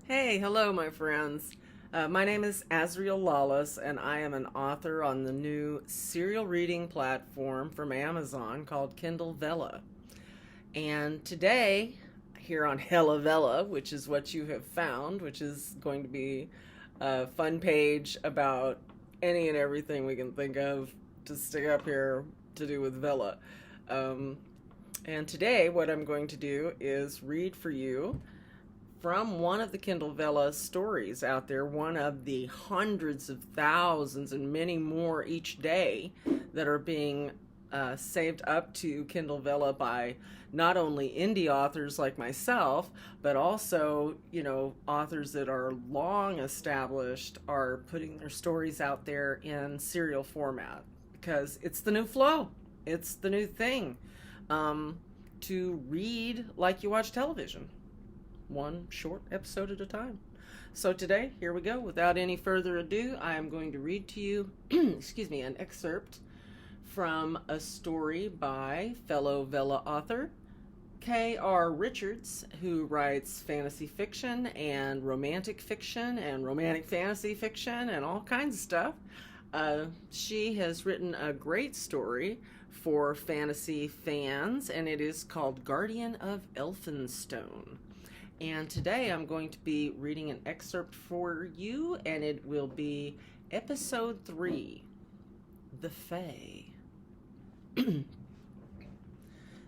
Hey, hello, my friends. My name is Azriel Lawless, and I am an author on the new serial reading platform from Amazon called Kindle Vella. And today, here on Hella Vella, which is what you have found, which is going to be a fun page about any and everything we can think of to stick up here to do with Vella. Um, and today, what I'm going to do is read for you from one of the Kindle Vella stories out there, one of the hundreds of thousands and many more each day that are being saved up to Kindle Vella by not only indie authors like myself, but also, authors that are long established are putting their stories out there in serial format because it's the new flow. It's the new thing to read like you watch television, one short episode at a time. So today, here we go. Without any further ado, I am going to read to you, excuse me, an excerpt from a story by fellow Vella author K.R. Richards, who writes fantasy fiction and romantic fantasy fiction and all kinds of stuff. She has written a great story for fantasy fans, and it is called Guardian of Elphinstone. And today I'm going to be reading an excerpt for you, and it will be episode 3, The Fae.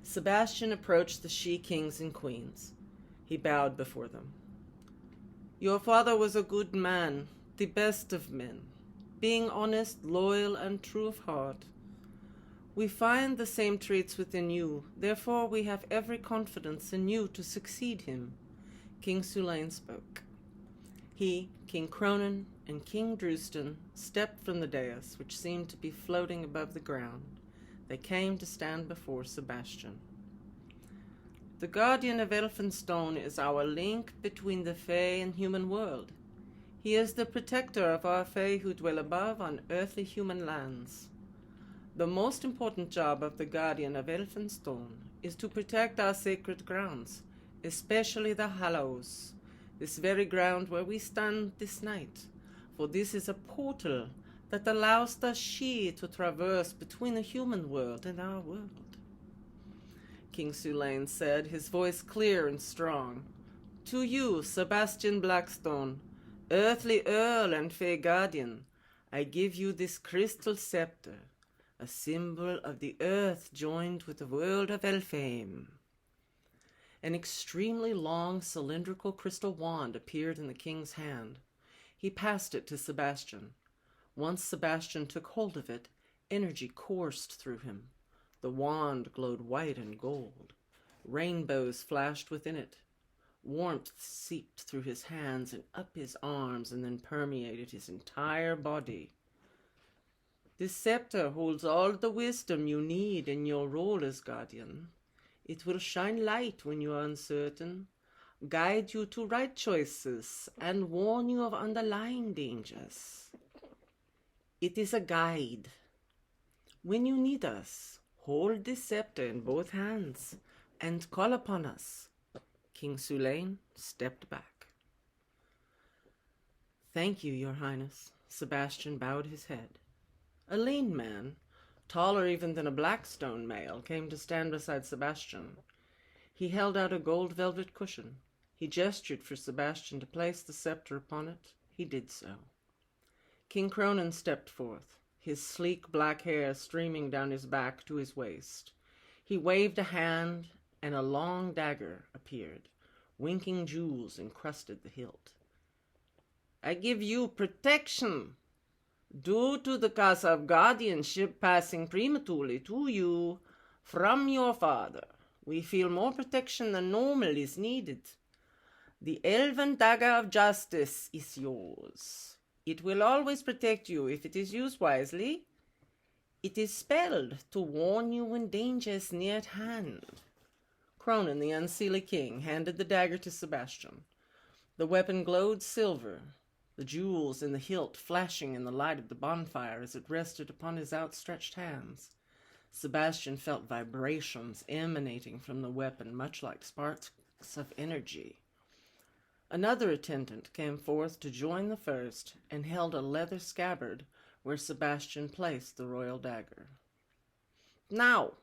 Sebastian approached the she-kings and queens. He bowed before them. Your father was a good man, the best of men, being honest, loyal, and true of heart. We find the same traits within you, therefore we have every confidence in you to succeed him. King Sulain spoke. He, King Cronin, and King Drustan stepped from the dais, which seemed to be floating above the ground. They came to stand before Sebastian. The Guardian of Elphinstone is our link between the Fae and human world. He is the protector of our Fae who dwell above on earthly human lands. The most important job of the Guardian of Elphinstone is to protect our sacred grounds, especially the Hallows, this very ground where we stand this night, for this is a portal that allows the Sidhe to traverse between the human world and our world. King Sulain said, his voice clear and strong. To you, Sebastian Blackstone, earthly earl and Fae guardian, I give you this crystal scepter, a symbol of the earth joined with the world of Elfame. An extremely long cylindrical crystal wand appeared in the king's hand. He passed it to Sebastian. Once Sebastian took hold of it, energy coursed through him. The wand glowed white and gold. Rainbows flashed within it. Warmth seeped through his hands and up his arms and then permeated his entire body. This scepter holds all the wisdom you need in your role as guardian. It will shine light when you are uncertain, guide you to right choices, and warn you of underlying dangers. It is a guide. When you need us, hold this scepter in both hands and call upon us. King Sulain stepped back. Thank you, Your Highness. Sebastian bowed his head. A lean man, taller even than a Blackstone male, came to stand beside Sebastian. He held out a gold velvet cushion. He gestured for Sebastian to place the scepter upon it. He did so. King Cronin stepped forth, his sleek black hair streaming down his back to his waist. He waved a hand, and a long dagger appeared. Winking jewels encrusted the hilt. I give you protection. Due to the cause of guardianship passing prematurely to you from your father, we feel more protection than normal is needed. The elven dagger of justice is yours. It will always protect you if it is used wisely. It is spelled to warn you when danger is near at hand. Cronin, the unseelie king, handed the dagger to Sebastian. The weapon glowed silver, the jewels in the hilt flashing in the light of the bonfire as it rested upon his outstretched hands. Sebastian felt vibrations emanating from the weapon, much like sparks of energy. Another attendant came forth to join the first and held a leather scabbard where Sebastian placed the royal dagger. "Now,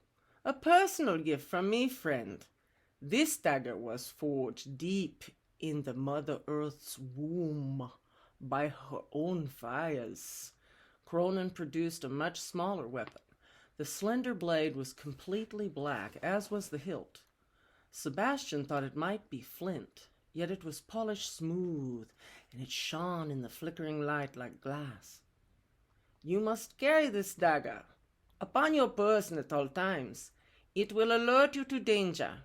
a personal gift from me, friend. This dagger was forged deep in the Mother Earth's womb by her own fires." Cronin produced a much smaller weapon. The slender blade was completely black, as was the hilt. Sebastian thought it might be flint, yet it was polished smooth, and it shone in the flickering light like glass. "You must carry this dagger upon your person at all times. It will alert you to danger.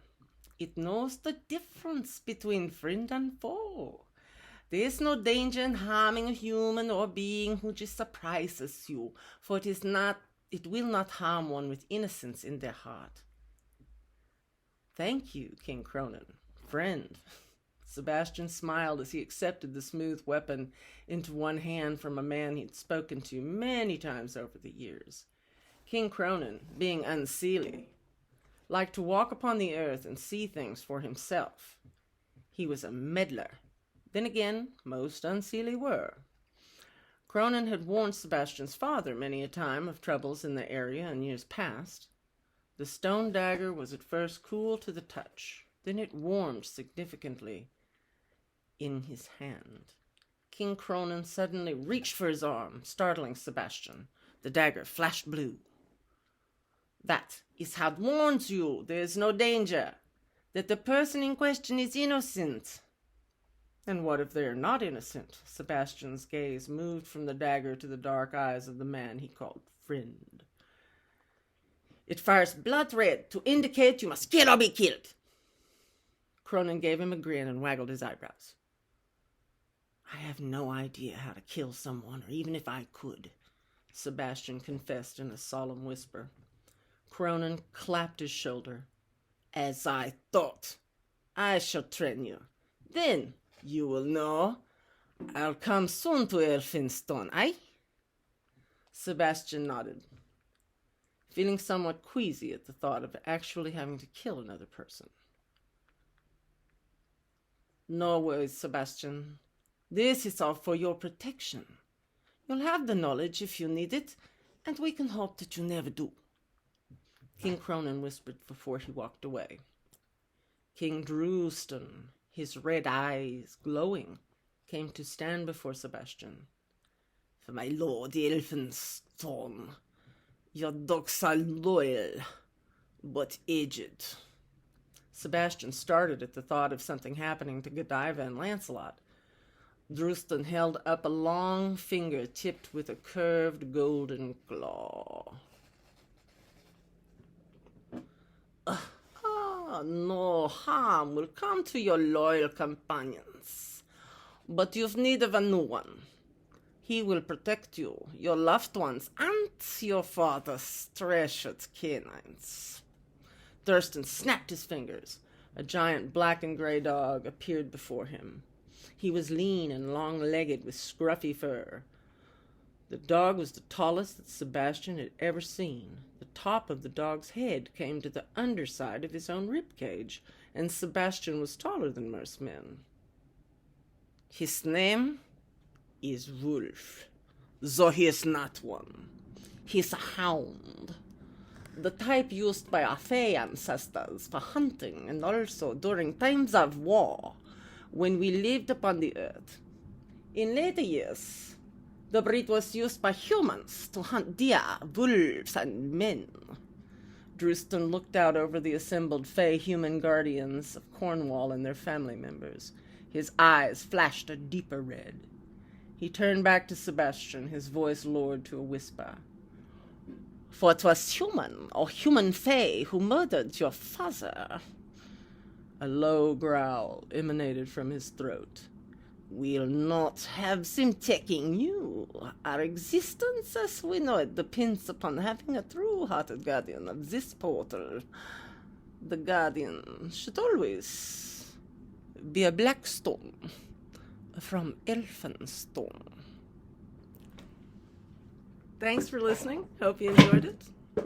It knows the difference between friend and foe. There is no danger in harming a human or being who just surprises you, for it will not harm one with innocence in their heart." "Thank you, King Cronin, friend." Sebastian smiled as he accepted the smooth weapon into one hand from a man he'd spoken to many times over the years. King Cronin, being unseelie, liked to walk upon the earth and see things for himself. He was a meddler. Then again, most unseelie were. Cronin had warned Sebastian's father many a time of troubles in the area in years past. The stone dagger was at first cool to the touch. Then it warmed significantly in his hand. King Cronin suddenly reached for his arm, startling Sebastian. The dagger flashed blue. "That is how it warns you there is no danger, that the person in question is innocent." "And what if they are not innocent?" Sebastian's gaze moved from the dagger to the dark eyes of the man he called friend. "It fires blood red to indicate you must kill or be killed." Cronin gave him a grin and waggled his eyebrows. "I have no idea how to kill someone, or even if I could," Sebastian confessed in a solemn whisper. Cronin clapped his shoulder. "As I thought. I shall train you. Then you will know. I'll come soon to Elphinstone, eh?" Sebastian nodded, feeling somewhat queasy at the thought of actually having to kill another person. "No worries, Sebastian. This is all for your protection. You'll have the knowledge if you need it, and we can hope that you never do." King Cronin whispered before he walked away. King Drustan, his red eyes glowing, came to stand before Sebastian. "For my lord Elphinstone, your dogs are loyal, but aged." Sebastian started at the thought of something happening to Godiva and Lancelot. Drustan held up a long finger tipped with a curved golden claw. No harm will come to your loyal companions, but you've need of a new one. He will protect you, your loved ones, and your father's treasured canines." Thurston snapped his fingers. A giant black and gray dog appeared before him. He was lean and long-legged with scruffy fur. The dog was the tallest that Sebastian had ever seen. The top of the dog's head came to the underside of his own rib cage, and Sebastian was taller than most men. "His name is Wolf, though he is not one. He's a hound, the type used by our Fey ancestors for hunting and also during times of war when we lived upon the earth. In later years, the breed was used by humans to hunt deer, wolves, and men." Drustan looked out over the assembled Fey human guardians of Cornwall and their family members. His eyes flashed a deeper red. He turned back to Sebastian, his voice lowered to a whisper. "For it was human, or human Fey, who murdered your father." A low growl emanated from his throat. "We'll not have them taking you. Our existence as we know it depends upon having a true-hearted guardian of this portal. The guardian should always be a Blackstone from Elphinstone." Thanks for listening. Hope you enjoyed it.